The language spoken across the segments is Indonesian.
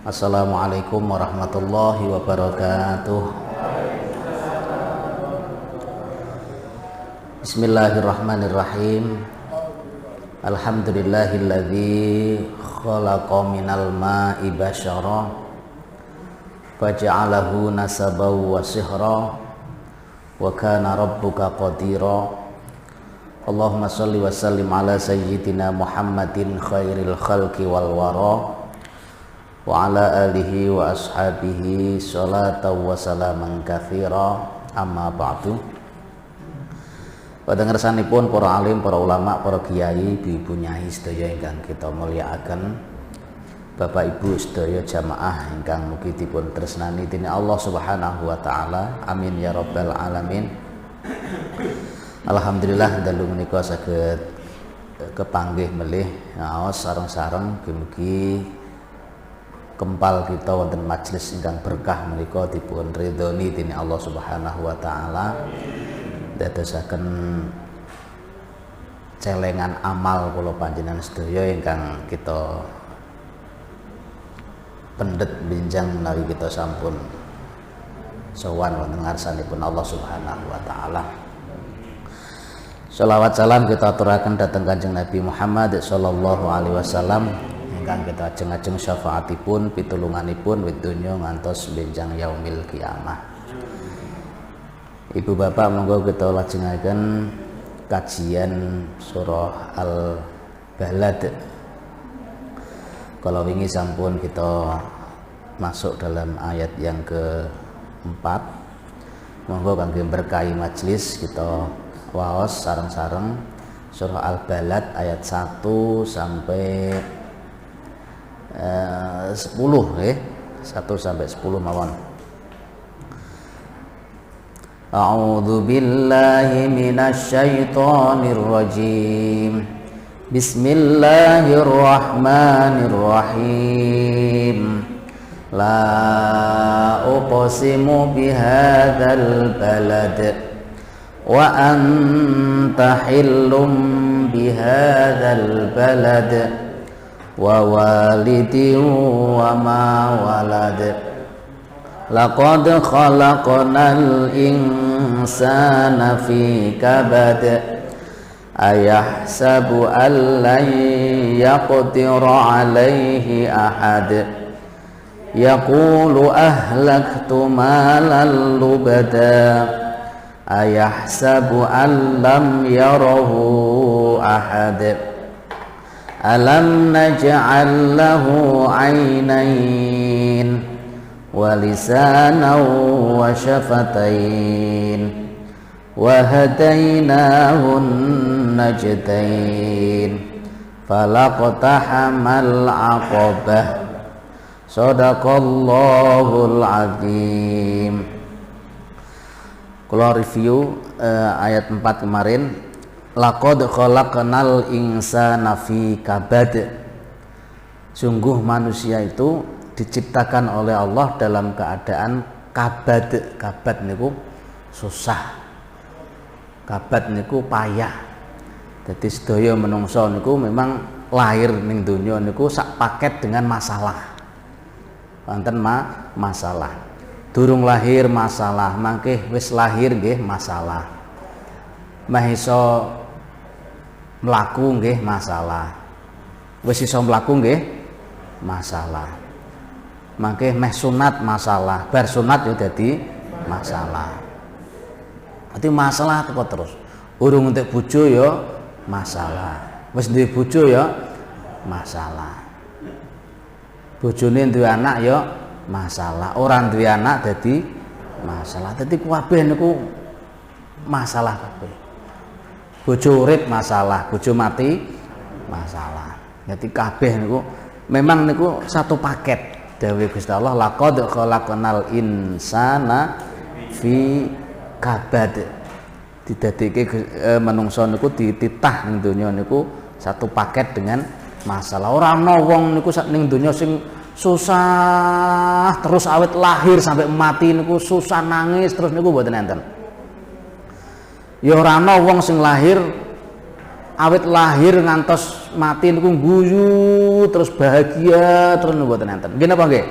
Assalamualaikum warahmatullahi wabarakatuh. Bismillahirrahmanirrahim. Alhamdulillahilladzi khalaqa minal ma'i basyara faja'alahu nasaban wa sihra wa kana rabbuka qadira. Allahumma shalli wa sallim ala sayyidina Muhammadin khairil khalqi wal wara wa ala alihi wa ashabihi sholatan wa salaman katsira, amma ba'du. Pada ngersanipun para alim, para ulama, para kiai, ibu-ibu nyai sedaya ingkang kita mulyakaken, Bapak Ibu sedaya jamaah ingkang mugi dipun tresnani dening Allah Subhanahu wa taala. Amin ya rabbal alamin. Alhamdulillah dalu menika saged kepanggih melih ngaos sareng-sareng mugi kempal kita wonten majelis ingkang berkah menika dipun ridhoni dening Allah Subhanahu wa taala, dadosaken celengan amal kula panjenengan sedaya ingkang kita pendet benjang menawi kita sampun sowan wonten ngarsanipun Allah Subhanahu wa taala. Shalawat salam kita aturaken dhateng Kanjeng Nabi Muhammad sallallahu alaihi wasallam ingkang kita ajeng-ajeng syafaatipun pitulunganipun wit donya ngantos benjang yaumil kiamah. Ibu bapak monggo kita lajengaken kajian surah Al-Balad. Kalau wingi sampun kita masuk dalam ayat yang keempat, monggo kangge berkahi majelis kita waos sareng-sareng surah Al-Balad ayat 1 sampai 10 1 sampai 10 mawon. A'udzu billahi minasy syaithanir rajim. Bismillahirrahmanirrahim. La uqsimu bihadzal balad wa anta hillum bihadzal balad wa walidin wa ma walad. Laqad khalaqnal insana fi kabad ayahsabu an lan yaqdira alayhi ahad yaqulu ahlaktu malan lubada ayahsabu an lam yarahu ahad alam naj'al lahu 'ainain wa lisanan wa syafatain wa hadainahu najdain falaqtahamal 'aqabah. Shadaqallahul azim. Kula review ayat 4 kemarin. Laqad khalaqnal insana fi kabad. Sungguh manusia itu diciptakan oleh Allah dalam keadaan kabad. Kabad niku susah. Kabad niku payah. Dadi sedaya menungso niku memang lahir ning donya niku sak paket dengan masalah. Wonten masalah. Durung lahir masalah, mangke wis lahir nggih masalah. Meh iso mlaku nggih masalah. Wis iso mlaku nggih masalah. Mangke meh sunat masalah, bar sunat yo dadi masalah. Dadi masalah teko terus. Urung entuk bojo yo masalah. Wis duwe bojo yo masalah. Bojone duwe anak yo masalah, orang duwe anak dadi masalah. Dadi kabeh niku masalah kabeh. Bojo urip masalah, bojo mati masalah. Dadi kabeh niku memang niku satu paket. Dawuh Gusti Allah, laqad khalaqnal insana fi kabad. Didadekake menungso niku dititah ning donya niku satu paket dengan masalah. Ora ana wong niku sak ning donya sing susah terus awet lahir sampai mati niku susah nangis terus niku mboten enten. Ya ora ana wong sing lahir awit lahir ngantos mati niku guyu terus bahagia terus mboten enten. Nggih napa nggih?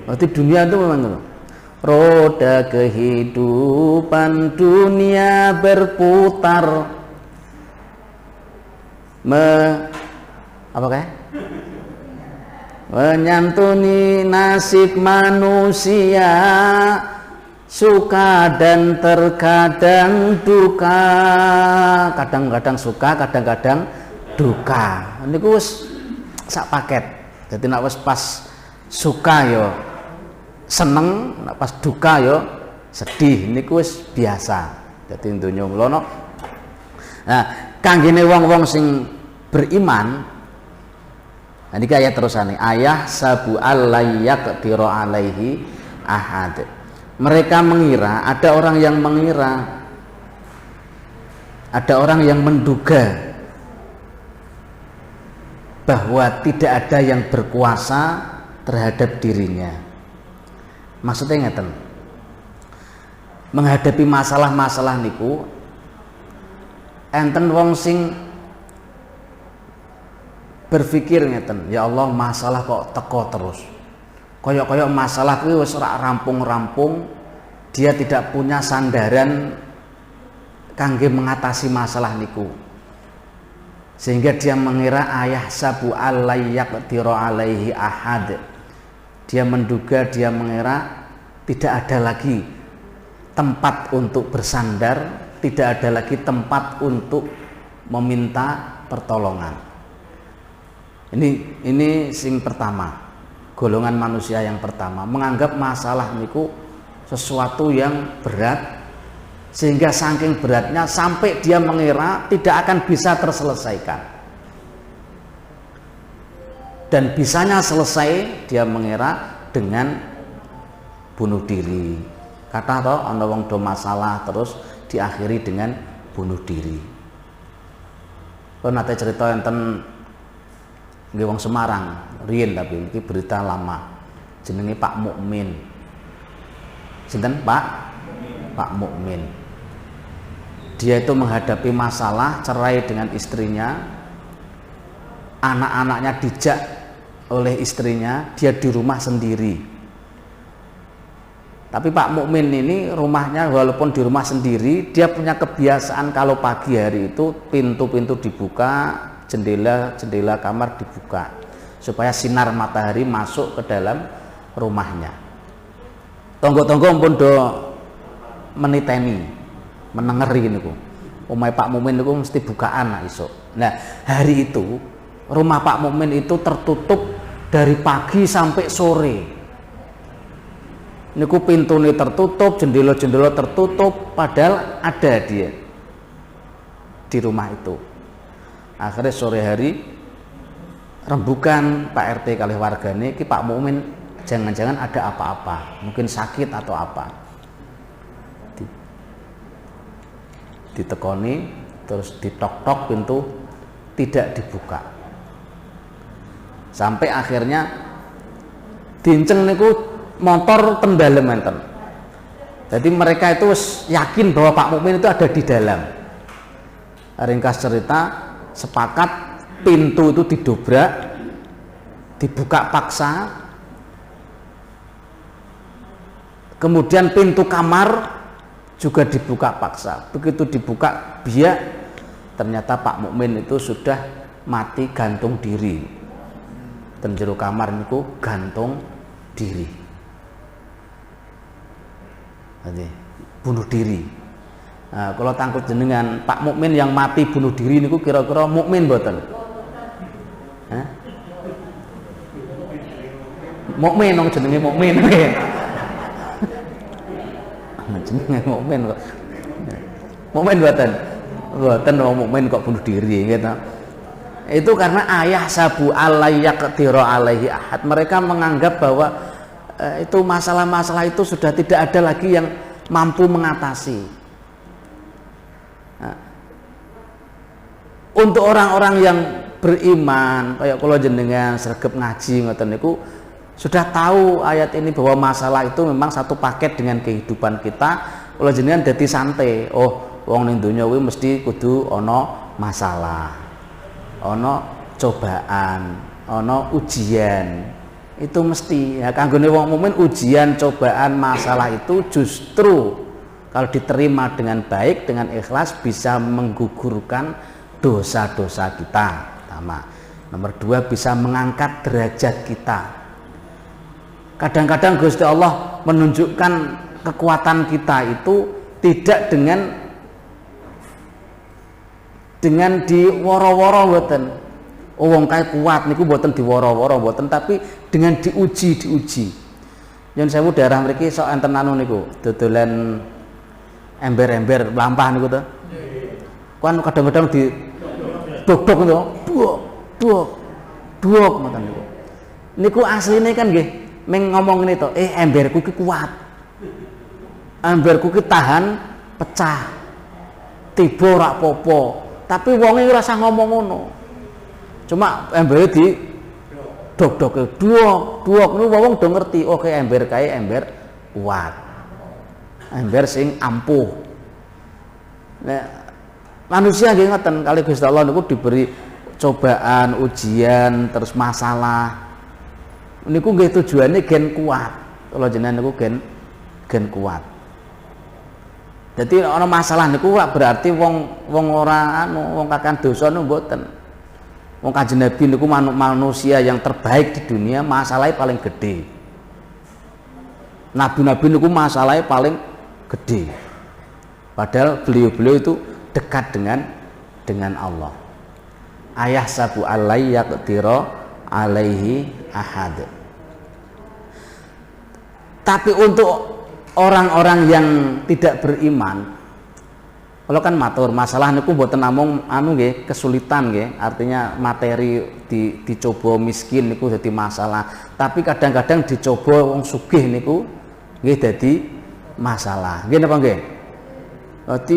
Berarti dunia itu memang ngono. Roda kehidupan dunia berputar apa kayak? Menyantuni nasib manusia, suka dan terkadang duka, kadang-kadang suka, kadang-kadang duka. Niku wis sak paket. Jadi nek wis pas suka yo seneng, nek pas duka yo sedih. Niku wis biasa. Jadi donya mlono. Nah, kanggene wong-wong sing beriman, nah niki ayat terusane, ayah sabu allayyaqdiru alaihi ahad. Mereka mengira, ada orang yang mengira, ada orang yang menduga bahwa tidak ada yang berkuasa terhadap dirinya. Maksudnya ngeten, menghadapi masalah-masalah niku enten wong sing berpikir ngeten, ya Allah masalah kok teko terus. Koyok-koyok masalah kuwi wis ora rampung-rampung, dia tidak punya sandaran kangge mengatasi masalah niku. Sehingga dia mengira ayah sabu allayyaqdiru alaihi ahad. Dia menduga, dia mengira tidak ada lagi tempat untuk bersandar, tidak ada lagi tempat untuk meminta pertolongan. Ini sing pertama. Golongan manusia yang pertama menganggap masalah niku sesuatu yang berat, sehingga saking beratnya sampai dia mengira tidak akan bisa terselesaikan, dan bisanya selesai dia mengira dengan bunuh diri. Kata toh ana wong do masalah terus diakhiri dengan bunuh diri. Kalau nate cerita enten nggih wong Semarang riyen, tapi ini berita lama, jenenge Pak Mukmin. Sinten Pak Mukmin. Dia itu menghadapi masalah cerai dengan istrinya, anak-anaknya dijak oleh istrinya, dia di rumah sendiri. Tapi Pak Mukmin ini rumahnya walaupun di rumah sendiri, dia punya kebiasaan kalau pagi hari itu pintu-pintu dibuka, jendela kamar dibuka supaya sinar matahari masuk ke dalam rumahnya. Tonggo-tonggo pun do meniteni, menengeri niku. Omahe Pak Mukmin niku mesti bukaan nak isuk. Nah, hari itu rumah Pak Mukmin itu tertutup dari pagi sampai sore. Niku pintune tertutup, jendela-jendela tertutup, padahal ada dia di rumah itu. Akhirnya sore hari rembukan Pak RT kali wargane, ki Pak Mukmin jangan-jangan ada apa-apa, mungkin sakit atau apa. Ditekoni terus ditok-tok pintu, tidak dibuka. Sampai akhirnya dinceng niku motor tendalem enten. Jadi mereka itu yakin bahwa Pak Mukmin itu ada di dalam. Ringkas cerita, sepakat pintu itu didobrak, dibuka paksa, kemudian pintu kamar juga dibuka paksa. Begitu dibuka biak, ternyata Pak Mukmin itu sudah mati gantung diri. Dan jero kamar niku gantung diri. Jadi bunuh diri. Nah, kalau tangkut jenengan Pak Mukmin yang mati bunuh diri niku kira-kira mukmin mboten? Hah? Mukmin dong jenenge mukmin. Jenenge mukmin kok. Mukmin mboten? Mboten wong mukmin kok bunuh diri gitu. Itu karena ayah sabu allayyaqdiru alaihi ahad. Mereka menganggap bahwa itu masalah-masalah itu sudah tidak ada lagi yang mampu mengatasi. Nah, untuk orang-orang yang beriman kayak kula jenengan sregep ngaji ngoten niku sudah tahu ayat ini bahwa masalah itu memang satu paket dengan kehidupan kita. Kula jenengan dadi santai. Oh, wong ning donya kuwi mesti kudu ana masalah, ana cobaan, ana ujian. Itu mesti ya kanggone wong mukmin ujian, cobaan, masalah itu justru kalau diterima dengan baik, dengan ikhlas bisa menggugurkan dosa-dosa kita. Pertama. Nomor dua, bisa mengangkat derajat kita. Kadang-kadang Gusti Allah menunjukkan kekuatan kita itu tidak dengan diworo-woro mboten. Oh wong kae kuat niku mboten diworo-woro mboten, tapi dengan diuji. Yen sewu daerah mriki sok enten anu niku, dodolan ember-ember lampah niku to. Kan kadang-kadang di dok-dok to. Duok ngoten niku. Niku asline kan nggih ming ngomong ngene to, emberku ki kuat. Emberku ki tahan pecah. Tiba ora apa-apa. Tapi wonge ora usah ngomong ngono. Cuma embere di dok-dok duok niku wong do ngerti, oke ember kae ember kuat. Ember sing ampuh. Nah, manusia nggih ngoten, kali Gusti Allah niku diberi cobaan, ujian, terus masalah. Niku nggih tujuane gen kuat. Kalau jenengan niku gen kuat. Jadi ana masalah niku berarti wong ora anu, wong kakan dosa niku mboten. Wong Kanjeng Nabi niku manusia yang terbaik di dunia, masalahnya paling gede. Nabi-nabi niku masalahnya paling gede. Padahal beliau-beliau itu dekat dengan Allah. Ayah sabu alai yaqdira alaihi ahad. Tapi untuk orang-orang yang tidak beriman, kalau kan matur masalah niku mboten namung anu nggih kesulitan nggih, artinya materi dicoba miskin niku dadi masalah, tapi kadang-kadang dicoba wong sugih niku nggih dadi masalah. Nggih napa nggih? Dadi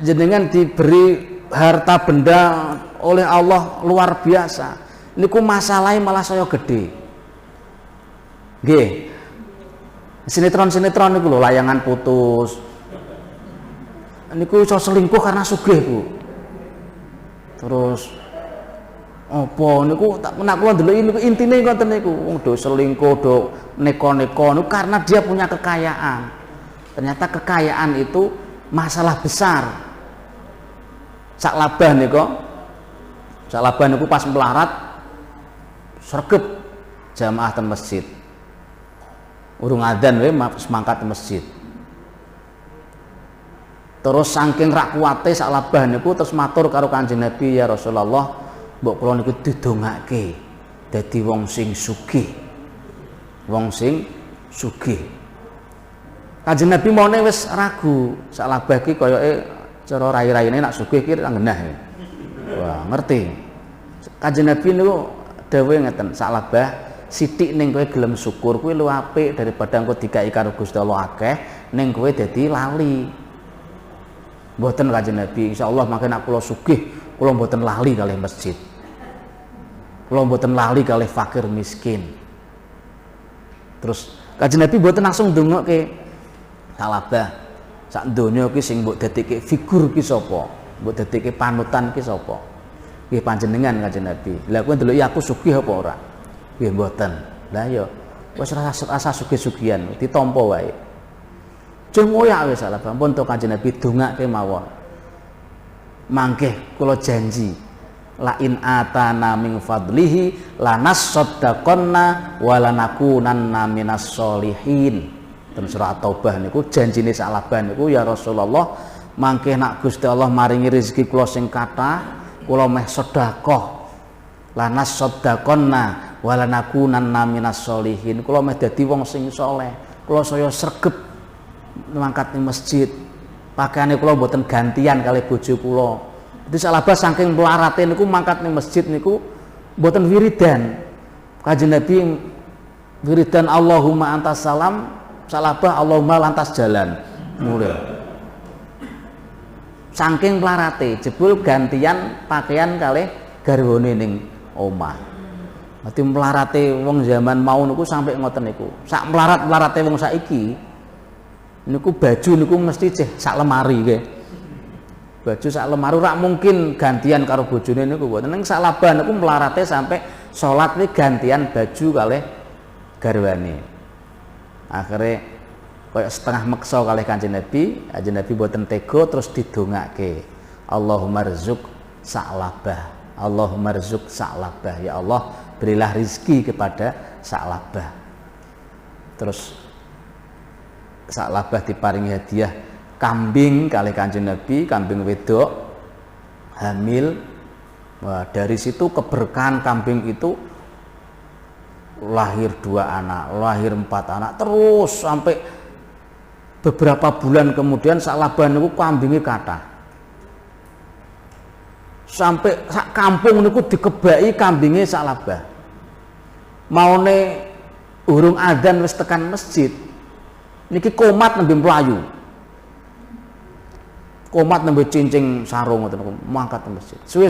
jenengan diberi harta benda oleh Allah luar biasa, niku masalahnya malah saya gede. Nggih. Sinetron niku lho, layangan putus. Niku iso selingkuh karena sugih, Bu. Terus apa niku tak menak kula ndelok niku intine ngoten niku, wong do selingkuh, do neko-neko niku karena dia punya kekayaan. Ternyata kekayaan itu masalah besar. Sak labah niku pas melarat sregep jamaah ten masjid. Urung adzan we semangkat masjid. Terus saking rak kuwate sak labah niku terus matur karo Kanjeng Nabi, ya Rasulullah, mbok kula niku didongake dadi wong sing sugih. Wong sing sugih. Kanjeng Nabi mone wis ragu, sak labah ki koyoke cara rai-raine nak sugih ki ra genah. Wah, ngerti. Kanjeng Nabi niku dawuh ngeten, sak labah sithik ning kowe gelem syukur kuwi luwih apik daripada engko dikai karo Gusti Allah akeh ning kowe dadi lali. Mboten Kanjeng Nabi, insyaallah mangke nak kula sugih, kula mboten lali kalih masjid. Kula mboten lali kalih fakir miskin. Terus Kanjeng Nabi mboten langsung ndongokke sak labah. Sak donya ki sing mbok dadekke figur ki sapa? Mbok dadekke panutan ki sapa? Nggih panjenengan Kanjeng Nabi. Lah kowe ndelok aku sugih apa ora? Nggih mboten. Lah ya wis rasa sugih-sugihan ditampa wae. Jeng ngoyak wis salah pun to Kanjeng Nabi dongake mawon. Mangke kula janji la in atana min fadlihi lanasaddaqanna wa lanakunanna minas solihin. Dan surah At-Taubah niku janjine sak labah niku, ya Rasulullah, mangke nak Gusti Allah maringi rezeki kula sing kathah, kula meh sedekah. Lanas sedekahna walanakunanna minas solihin. Kula meh dadi wong sing saleh. Kula saya sregep mangkat ning masjid. Pakaiane kula mboten gantian kali bojo kula. Itu sak labah saking melarate niku mangkat ning masjid niku mboten wiridan. Kanjeng Nabi wiridan Allahumma antas salam, salabah Allahumma lantas jalan mulai. Saking melarate jebul gantian pakaian kalih garwane ning omah. Dadi melarate wong zaman mau niku sampai ngoten niku. Sak melarat-melarate wong saiki niku baju niku mesti sak lemari nggih. Baju sak lemari rak mungkin gantian karo bojone niku mboten. Ning sak labah niku melarate sampai salat iki gantian baju kalih garwane. Akhire koyo setengah meksa kalih Kanjeng Nabi mboten tega terus didongake. Allahumma rzuq Sa'labah. Allahumma rzuq Sa'labah. Ya Allah, berilah rizki kepada Sa'labah. Terus Sa'labah diparingi hadiah kambing kalih Kanjeng Nabi, kambing wedok hamil. Wah, dari situ keberkahan kambing itu lahir 2 anak, lahir 4 anak, terus sampai beberapa bulan kemudian Sa'labah niku kambinge kathah. Sampai sak kampung niku dikebaki kambinge Sa'labah. Maune urung adzan wis tekan masjid. Niki komat nembe mlayu. Komat nembe cincing sarung ngoten niku mangkat ke masjid. Suwe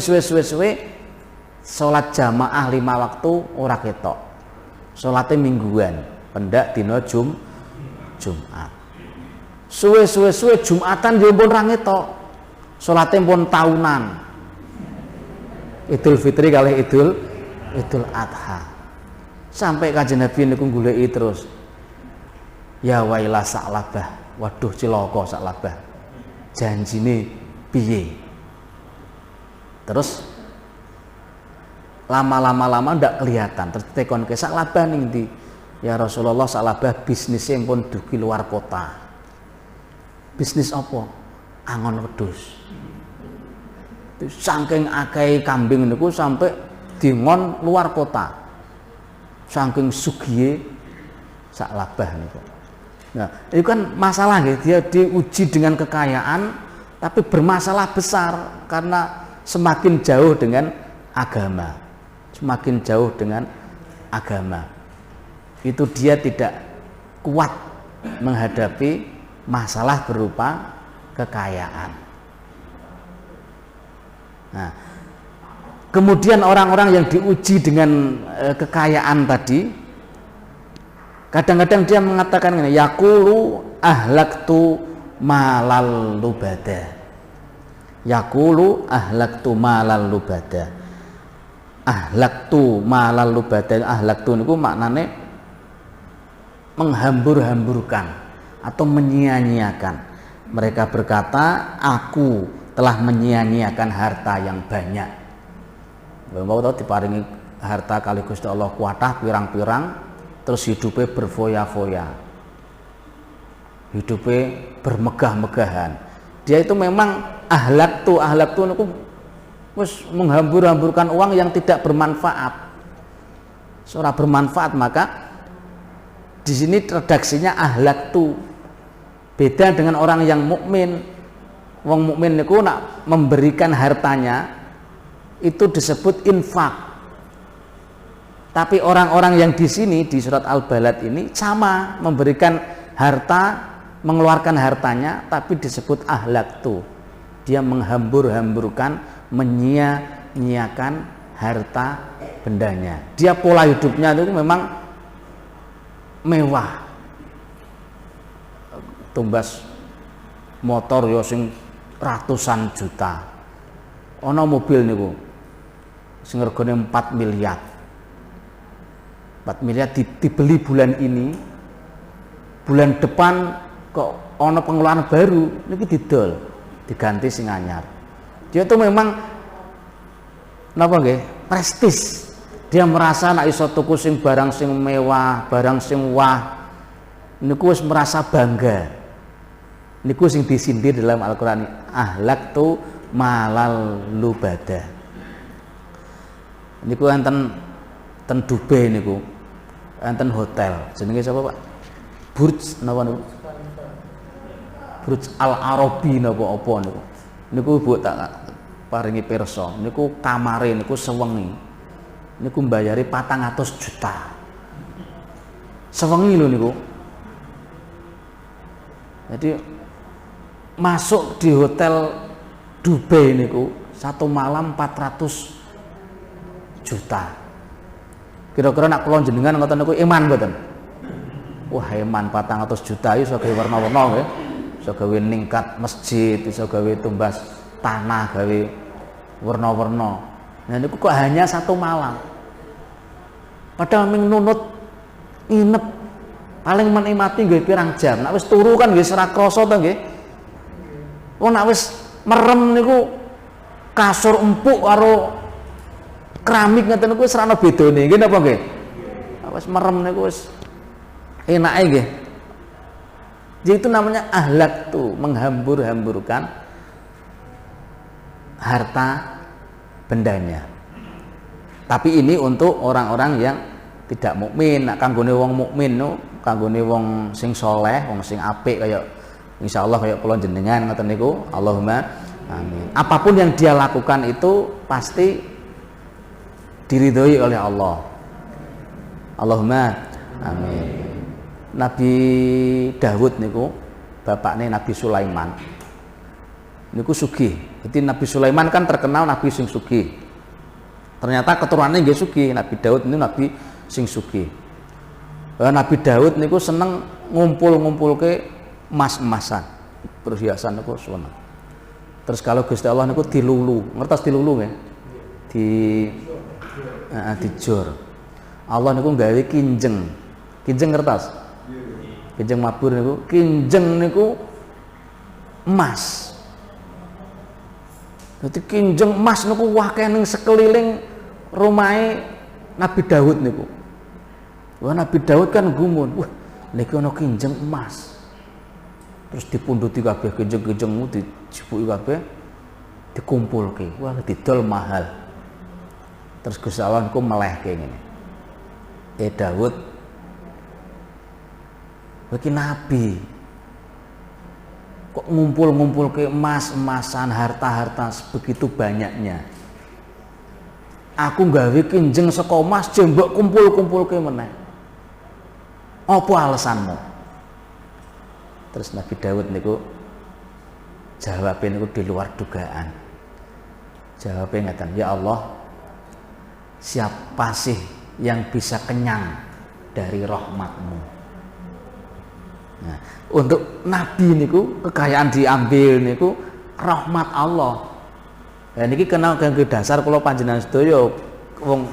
salat jamaah 5 waktu ora ketok. Salate mingguan, pendak dina Jumat. Suwe Jumatan yo pun ra ngetok. Salate pun tahunan. Idul Fitri kalih Idul Adha. Sampai Kanjeng Nabi niku goleki terus. Ya wailah Sa'labah. Waduh cilaka Sa'labah. Janjine piye? Terus lama ndak kelihatan. Terus tekon ke Sa'labah ning ndi? Ya Rasulullah, Sa'labah bisnisnya pun dugi luar kota. Bisnis apa? Angon wedhus. Saking akeh kambing niku sampai dingon luar kota. Saking sugihe Sa'labah niku. Nah, itu kan masalah nggih, dia diuji dengan kekayaan tapi bermasalah besar karena semakin jauh dengan agama. Semakin jauh dengan agama. Itu dia tidak kuat menghadapi masalah berupa kekayaan. Nah, kemudian orang-orang yang diuji dengan kekayaan tadi, kadang-kadang dia mengatakan ini, yaqulu ahlaktu malal lubada. Yaqulu ahlaktu malal lubada. Ahlaktu malal lubada. Ahlaktu niku maknane menghambur-hamburkan atau menyia-nyiakan. Mereka berkata, aku telah menyia-nyiakan harta yang banyak. Bapak tahu diparingi harta kali Gusti Allah kuatah pirang-pirang, terus hidupnya berfoya-foya, hidupnya bermegah-megahan. Dia itu memang ahlak tuh niku wis menghambur-hamburkan uang yang tidak bermanfaat. Seorang bermanfaat, maka di sini redaksinya ahlak tuh. Beda dengan orang yang mukmin. Wong mukmin niku nak memberikan hartanya itu disebut infak. Tapi orang-orang yang di sini di surat Al-Balad ini sama memberikan harta, mengeluarkan hartanya tapi disebut ahlak tuh. Dia menghambur-hamburkan, menyia-nyiakan harta bendanya. Dia pola hidupnya itu memang mewah. Tumbas motor yo sing ratusan juta. Ono mobil niku sing regane 4 miliar. 4 miliar dibeli bulan ini. Bulan depan kok ono pengeluaran baru niki didol, diganti sing anyar. Dia tuh memang napa nggih? Prestis. Dia merasa nek iso tuku sing barang sing mewah, barang sing wah, niku wis merasa bangga. Niku sing disindir dalam Al-Qur'an, ahlak tu malal lubada. Niku enten Dubai niku. Enten hotel. Jenenge sapa, Pak? Burj napa niku? Burj Al Arabi napa apa niku. Niku Bu tak paringi pirsa. Niku kamare niku sewengi. Niku mbayari 400 juta. Sewengi lho niku. Jadi masuk di hotel Dubai niku 1 malam 400 juta. Kira-kira nak kula jenengan ngoten niku iman mboten? Wah, iman 400 juta iso gawe warna-warna nggih. Iso gawe ningkat masjid, iso gawe tumbas tanah gawe warna-warna. Nah niku kok hanya 1 malam. Padahal ming nunut nginep paling menikmati nggih pirang jam. Nek wis turu kan nggih ora krasa to nggih. Wong nek wis merem niku kasur empuk karo keramik ngeten niku wis ora ana bedane. Nggih napa nggih? Wis merem niku wis enake nggih. Jadi itu namanya ahlak tuh, menghambur-hamburkan harta bendanya. Tapi ini untuk orang-orang yang tidak mukmin. Nak kanggone wong mukmin no, kanggone wong sing soleh, wong sing apik kaya insyaallah kaya kula jenengan ngoten niku, Allahumma amin. Apapun yang dia lakukan itu pasti diridhoi oleh Allah. Allahumma amin. Nabi Dawud niku bapaknya Nabi Sulaiman niku sugih. Jadi Nabi Sulaiman kan terkenal nabi sing sugih. Ternyata keturunannya nggih sugih. Nabi Dawud ini nabi sing sugih. Nabi Dawud niku seneng ngumpul-ngumpulke emas-emasan, perhiasan niku seneng. Terus kalau Gusti Allah niku dilulu, ngertos dilulu nggih? Dijor. Allah niku gawe kinjeng. Kinjeng ngertos? Kinjeng mabur niku, kinjeng niku emas. Dadi kinjeng emas niku akeh ning sekeliling rumahe Nabi Daud niku. Wah Nabi Daud kan gumun, wah niki ana kinjeng emas. Terus dipunduti kabeh kinjeng-kinjengmu dijibuki kabeh dikumpulke. Wah didol mahal. Terus Gusti Allah niku melehke ngene. Daud iki nabi kok ngumpul-ngumpul ke emas-emasan, harta-harta begitu banyaknya. Aku gawe kinjeng saka emas jembok kumpul-kumpul ke meneh. Apa alasanmu? Terus Nabi Daud niku jawabnya niku di luar dugaan. Jawabnya ngeten, ya Allah, siapa sih yang bisa kenyang dari rahmat-Mu? Nah, untuk Nabi niku kekayaan diambil niku rahmat Allah. Nah niki kenal kangge dasar kula panjenengan sedaya wong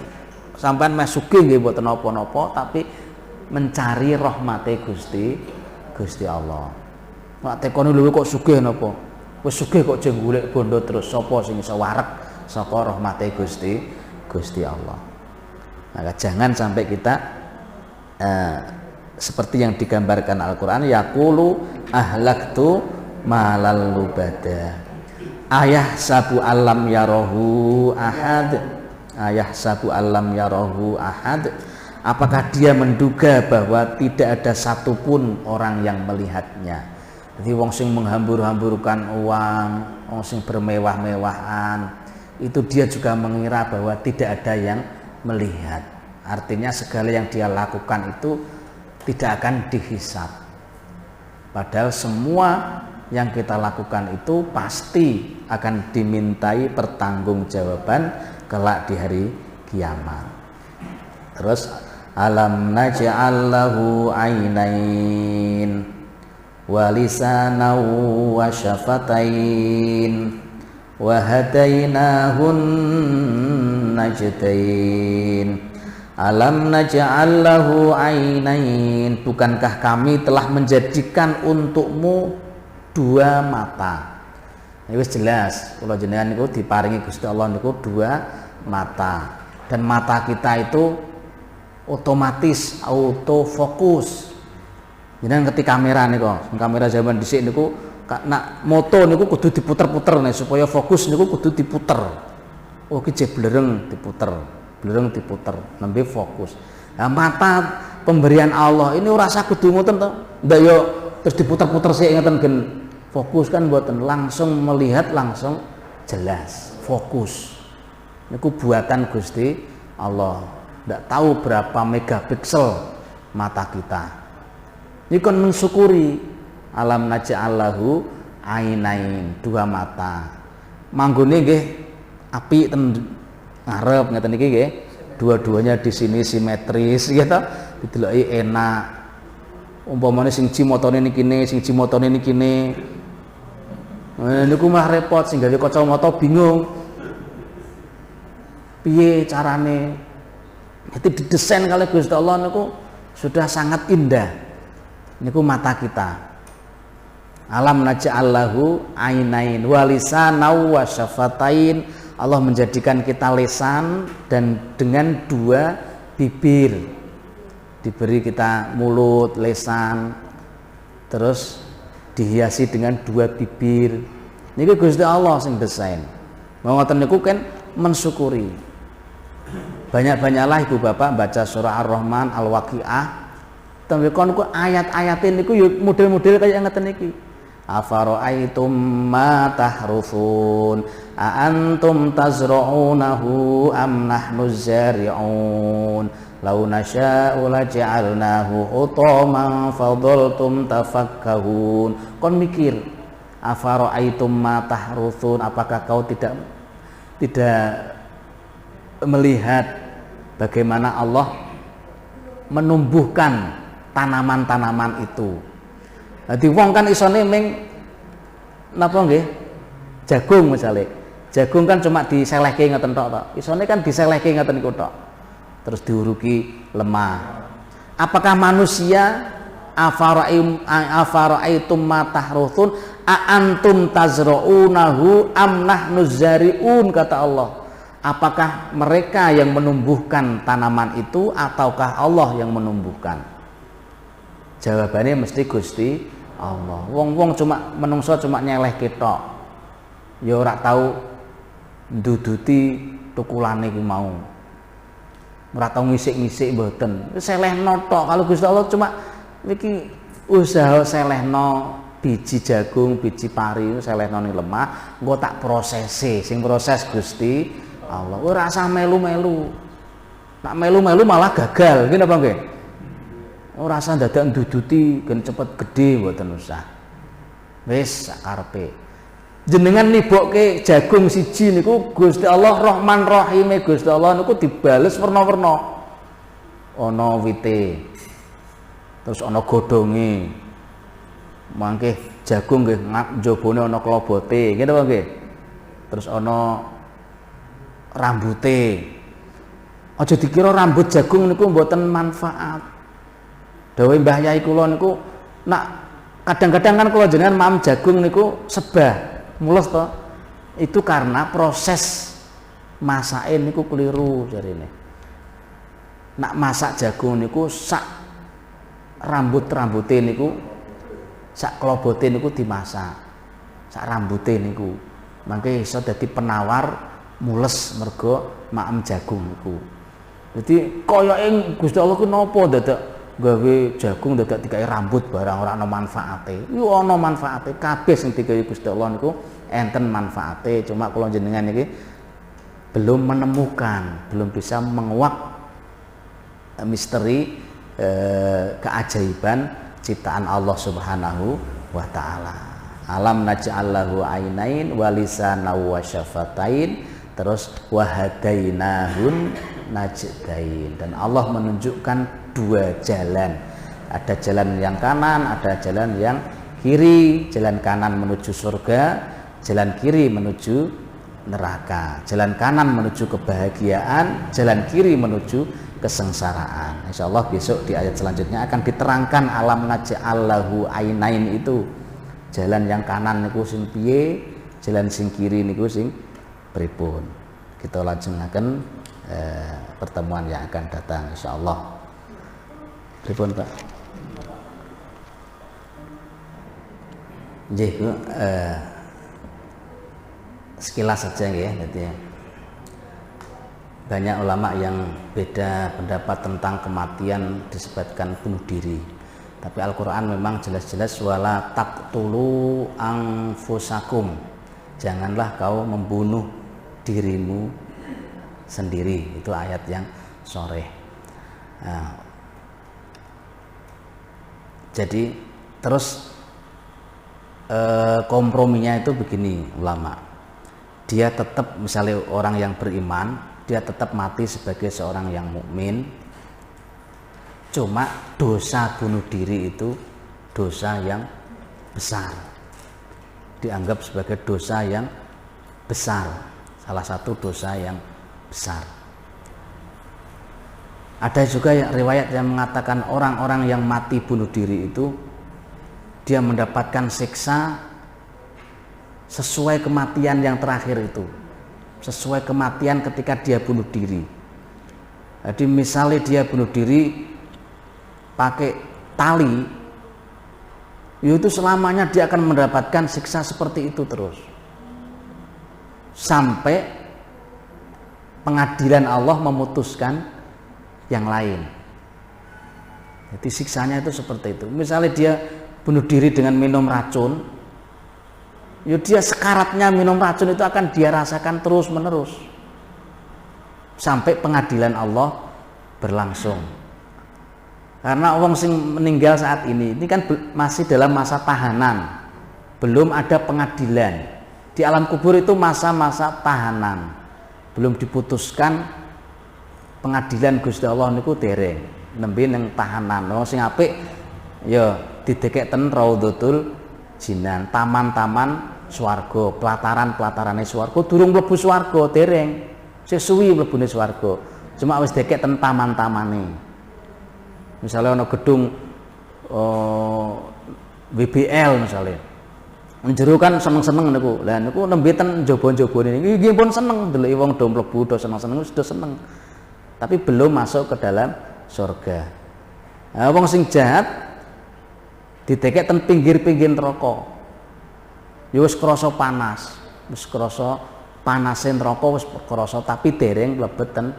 sampean meh sugih nggih mboten napa-napa tapi mencari rahmate Gusti Allah. Nek tekone lho kok sugih napa? Wis sugih kok jeng golek bondo terus sapa sing iso wareg saka rahmate Gusti Allah. Maka jangan sampai kita seperti yang digambarkan Al-Quran, yaqulu ahlaktu malal lubada ayah sabu alam yarahu ahad, ayah sabu alam yarahu ahad. Apakah dia menduga bahwa tidak ada satupun orang yang melihatnya? Jadi wong sing menghambur-hamburkan uang, wong sing bermewah-mewahan, itu dia juga mengira bahwa tidak ada yang melihat. Artinya segala yang dia lakukan itu tidak akan dihisab. Padahal semua yang kita lakukan itu pasti akan dimintai pertanggungjawaban kelak di hari kiamat. Terus alam naj'al lahu ainain wa lisanan wa syafatain wa hadainahun najdain. Alam naj'al lahu ainain, bukankah kami telah menjadikan untukmu 2 mata. Ini wis jelas, kula jenengan niku diparingi Gusti Allah niku 2 mata. Dan mata kita itu otomatis autofokus. Jenengan ngerti kamera niku, kamera zaman dhisik niku nak moto niku kudu diputer-puter nih supaya fokus niku kudu diputer. Oh ki blereng diputer. Blereng diputer, nembe fokus. Nah, mata pemberian Allah ini rasa kudu ngoten to. Ndak yo terus diputer-puter sik ngeten gen fokus kan mboten, langsung melihat langsung jelas, fokus. Niku buatan Gusti Allah. Ndak tahu berapa megapiksel mata kita. Ini kan mensyukuri alam naj'allahu ainain, 2 mata. Manggone nggih apik ten ngarep ngeten iki nggih, dua-duanya di sini simetris gitu, dideloki enak. Umpamane sing cimotone niki kene, sing cimotone niki kene. Niku mah repot sing gawe kacamata bingung. Piye carane? Itu didesain oleh Gusti Allah niku sudah sangat indah. Niku mata kita. Alam naj'allahu ainain wa lisanan wa syafatain. Allah menjadikan kita lisan dan dengan dua bibir. Diberi kita mulut, lisan, terus dihiasi dengan dua bibir. Niku Gusti Allah sing desain. Mau ngoten niku kan mensyukuri. Banyak-banyaklah ibu bapak baca surah Ar-Rahman, Al-Waqiah. Tapi kon niku ayat-ayatin niku yo model-model kaya ngeten iki. Afara'aitum ma tahrusun a antum tazra'unahu am nahnu zari'un law nasya'u laja'alnahu hutaman fadhaltum tafakkahun. Kon mikir, afara'aitum ma tahrusun, apakah kau tidak melihat bagaimana Allah menumbuhkan tanaman-tanaman itu. Dadi wong kan isone ming napa nggih? Jagung misale. Jagung kan cuma diselehke ngoten tok. Isone kan diselehke ngoten niku tok. Terus diuruki lemah. Apakah manusia afara'aitum ma tahruthun a antum tazra'unahu am nahnu zari'un, kata Allah. Apakah mereka yang menumbuhkan tanaman itu ataukah Allah yang menumbuhkan? Jawabannya mesti Gusti Allah. Wong-wong cuma menungso cuma nyeleh ketok. Ya ora tau nduduti tukulane ku mau. Ora tau ngisik-ngisik mboten. Selehno tok. Kalau Gusti Allah cuma iki usaha selehno biji jagung, biji pari selehno ning lemah, engko tak prosesi. Sing proses Gusti Allah. Ora usah melu-melu. Nak melu-melu malah gagal. Nggih napa nggih? Ora usah dadak nduduti gen cepet gedhe mboten usah. Wis sakarepe. Jenengan nibokke jagung siji niku Gusti Allah Rahman Rahime Gusti Allah niku dibales werna-werna. Ana wite. Terus ana godhonge. Mangke jagung nggih njabane ana klobote, nggih napa nggih? Terus ana rambute. Aja dikira rambut jagung niku mboten manfaat. Dawuh Mbah Yai kula niku nak kadang-kadang kan kula jenengan mam jagung niku sebah mules to. Itu karena proses masake niku keliru jarine. Nak masak jagung niku sak rambut-rambute niku sak klobote niku dimasak. Sak rambute niku. Mangke iso dadi penawar mules mergo maem jagung niku. Jadi koyoke Gusti Allah ku napa dadak gawe jagung dadak dikai rambut barang ora ana manfaate. Yo ana manfaate kabeh sing digawe Gusti Allah niku enten manfaate, cuma kula jenengan iki belum menemukan, belum bisa menguak misteri keajaiban ciptaan Allah Subhanahu wa taala. Alam naj'allahu ainain wa lisanan wa syafatain, terus wahadainahun najdain, dan Allah menunjukkan dua jalan. Ada jalan yang kanan, ada jalan yang kiri. Jalan kanan menuju surga, jalan kiri menuju neraka. Jalan kanan menuju kebahagiaan, jalan kiri menuju kesengsaraan. Insyaallah besok di ayat selanjutnya akan diterangkan alam naj'allahu ainain itu. Jalan yang kanan niku sing piye, jalan sing kiri niku sing pripun. Kita lanjutaken pertemuan yang akan datang insyaallah. Pripun Pak? Nggih, sekilas saja ya, jadi banyak ulama yang beda pendapat tentang kematian disebabkan bunuh diri. Tapi Al-Quran memang jelas-jelas wala taqtulu anfusakum, janganlah kau membunuh dirimu sendiri. Itu ayat yang sore. Nah, jadi terus komprominya itu begini ulama, dia tetap misalnya orang yang beriman, dia tetap mati sebagai seorang yang mukmin. Cuma dosa bunuh diri itu dosa yang besar. dianggap sebagai dosa yang besar, salah satu dosa yang besar. Ada juga riwayat yang mengatakan orang-orang yang mati bunuh diri itu dia mendapatkan siksa sesuai kematian yang terakhir itu, sesuai kematian ketika dia bunuh diri. Jadi misalnya dia bunuh diri pakai tali, itu selamanya dia akan mendapatkan siksa seperti itu terus sampai pengadilan Allah memutuskan yang lain. Jadi siksanya itu seperti itu. Misalnya dia bunuh diri dengan minum racun, ya dia sekaratnya minum racun itu akan dia rasakan terus menerus sampai pengadilan Allah berlangsung. Karena orang sing meninggal saat ini kan masih dalam masa tahanan, belum ada pengadilan. Di alam kubur itu masa-masa tahanan, belum diputuskan pengadilan Gusti Allah niku dereng nembe ning tahanan. Wong sing apik ya didekek ten Raudhatul Jinan, taman-taman swarga, pelataran-pelatarane swarga, durung mlebu swarga dereng. Sing suwi mlebune swarga. Cuma wis dekek ten taman-tamane. Misalnya ana gedung WBL misalnya. Njero kan seneng-seneng niku. Lah niku nembe ten njaba-njabane niki nggih pun seneng ndeloki wong do mlebu do seneng-seneng wis do seneng. Tapi belum masuk ke dalam surga. Nah, wong sing jahat didekek ten pinggir-pinggir neraka. Ya wis krasa panas, wis krasa panase neraka wis krasa tapi dereng mlebet ten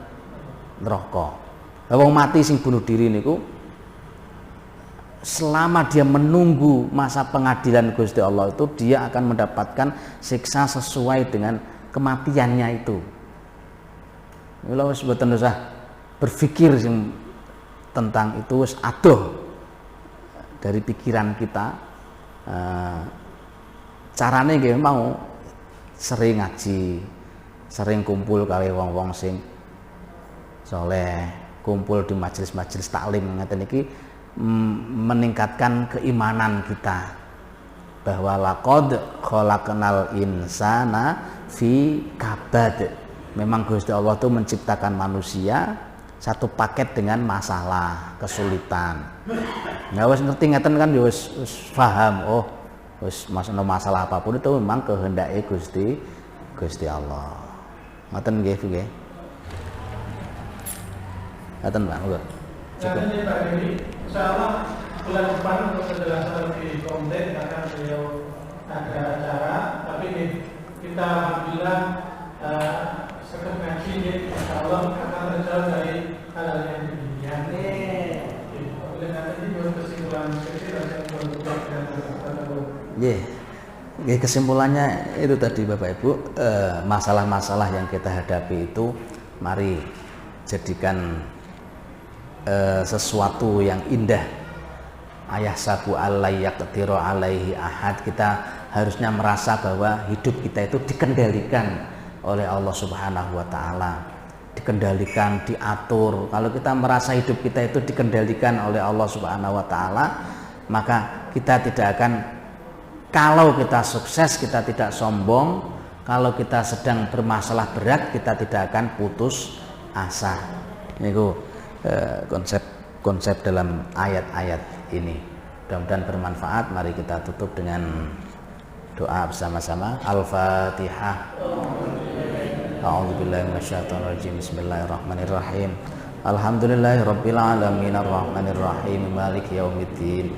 neraka. Lah wong mati sing bunuh diri niku selama dia menunggu masa pengadilan Gusti Allah itu dia akan mendapatkan siksa sesuai dengan kematiannya itu. Mula wis mboten usah berpikir tentang itu, wis adoh dari pikiran kita. Carane nggih mau sering ngaji, sering kumpul kali wong-wong sing saleh, kumpul di majelis-majelis taklim ngeten iki meningkatkan keimanan kita bahwa laqad khalaqnal insana fi kabad. Memang Gusti Allah itu menciptakan manusia satu paket dengan masalah, kesulitan. Nah wis ngerti ngeten kan ya wis paham, oh wis masalah apapun itu memang kehendake Gusti Allah. Ngoten nggih nggih. Ngoten Pak, monggo. Cukup. Jadi Pak Dewi, insyaallah bulan depan untuk penjelasan lebih konten akan beliau ada acara, tapi kita alhamdulillah sekedar ngaji insyaallah akan terjauh dari hal-hal yang demikian. Oleh karena ini baru kesimpulan kecil dan saya berbuat dengan kesimpulannya itu tadi Bapak Ibu, masalah-masalah yang kita hadapi itu mari jadikan sesuatu yang indah. Ayah sabu alaiyak tiro alaihi ahad. Kita harusnya merasa bahwa hidup kita itu dikendalikan oleh Allah Subhanahu wa Ta'ala, dikendalikan, diatur. Kalau kita merasa hidup kita itu dikendalikan oleh Allah Subhanahu wa Ta'ala, maka kita tidak akan, kalau kita sukses kita tidak sombong, kalau kita sedang bermasalah berat kita tidak akan putus asa. Ini konsep dalam ayat-ayat ini. Mudah-mudahan bermanfaat. Mari kita tutup dengan doa bersama-sama. Al-Fatihah. A'udzubillahi minasyaitonirrajim. Bismillahirrahmanirrahim. Alhamdulillahirabbil alamin arrahmanir rahim maliki yaumiddin.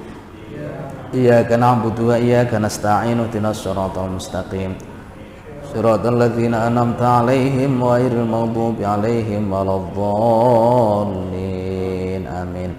Iyyaka na'budu wa iyyaka nasta'in ihdinas siratal mustaqim. Siratal ladzina an'amta 'alaihim ghairil maghdubi 'alaihim waladdallin. Amin.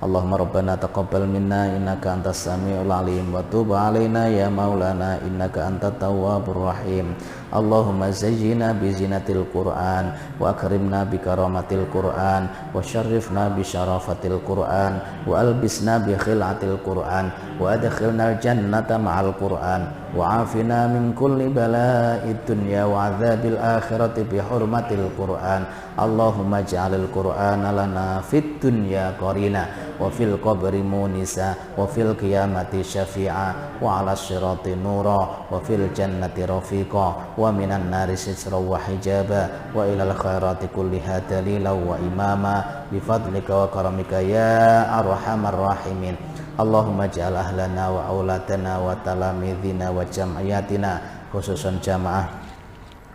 Allahumma rabbana taqabbal minna innaka antas samiul alim wa tub 'alaina ya maulana innaka antat tawwabur rahim. Allahumma zayyina bi zinatil Qur'an wa akrimna bi karamatil Qur'an wa syarrifna bi syarafatil Qur'an wa albisna bi khilatil Qur'an wa adkhilnal jannata ma'al Qur'an وعافنا من كل بلاء الدنيا وعذاب الآخرة بحرمة القرآن اللهم اجعل القرآن لنا في الدنيا قرينا وفي القبر مونسا وفي القيامة شفيعا وعلى الصراط نورا وفي الجنة رفيقا ومن النار سترا وحجابا وإلى الخيرات كلها دليلا وإماما بفضلك وكرمك يا أرحم الراحمين اللهم اجعل أهلنا وأولادنا وتلاميذنا وجمعياتنا خصوصا جماعة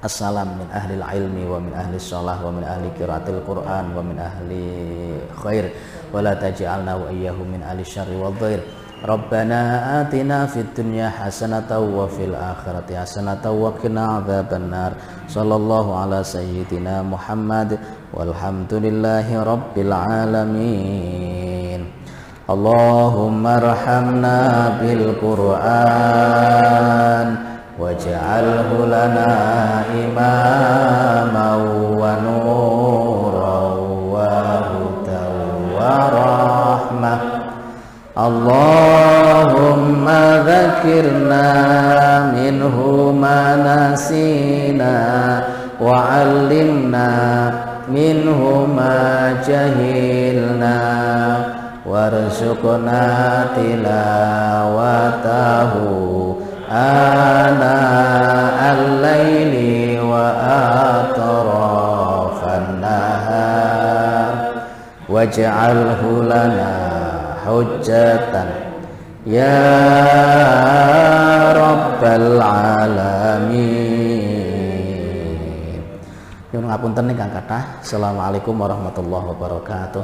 السلام من أهل العلم ومن أهل الصلاة ومن أهل قراءة القرآن ومن أهل خير ولا تجعلنا وإياهم من أهل الشر والضير ربنا آتنا في الدنيا حسنة وفي الآخرة حسنة وقنا عذاب النار صلى الله على سيدنا محمد والحمد لله رب العالمين اللهم ارحمنا بالقرآن واجعله لنا إماما ونورا وهدى ورحمة اللهم ذكرنا منه ما نسينا وعلمنا منه ما جهلنا وارزقنا تلاوته آناء الليل وأطراف النهار واجعله لنا حجة يا رب العالمين. Nyuwun ngapunten ingkang kathah. Assalamualaikum warahmatullahi wabarakatuh.